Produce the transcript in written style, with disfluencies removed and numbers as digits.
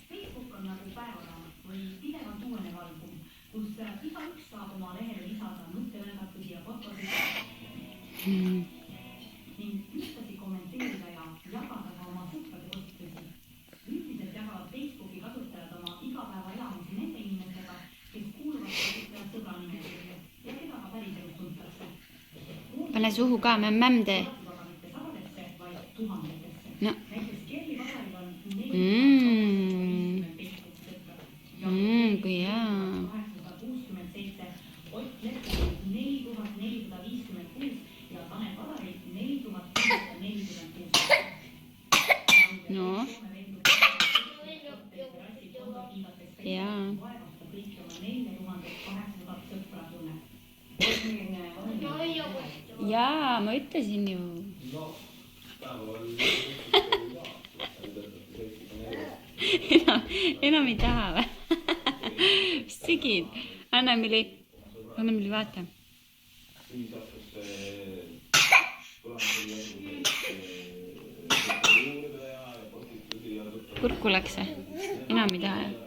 Facebook on nagu päevaraamat või pidevalt uuenev album, kus igaüks saab oma lehele lisada mõttevälgatusi ja fotosid ning ühtlasi kommenteerida ja jagada ka oma sõprade postitusi. Üldiselt jagavad Facebooki kasutajad oma igapäevaelamisi nende inimestega, kes kuuluvad sõbranimekirja ja keda ka päriselus tuntakse. Pane suhu ka, mämm tee. No. Kui hea. No. Jaa. Jaa, ma ütlesin ju. Enam ei taha või? Mis sigid? Anna-Mili, vaata. Kurku läks see? Enam ei taha.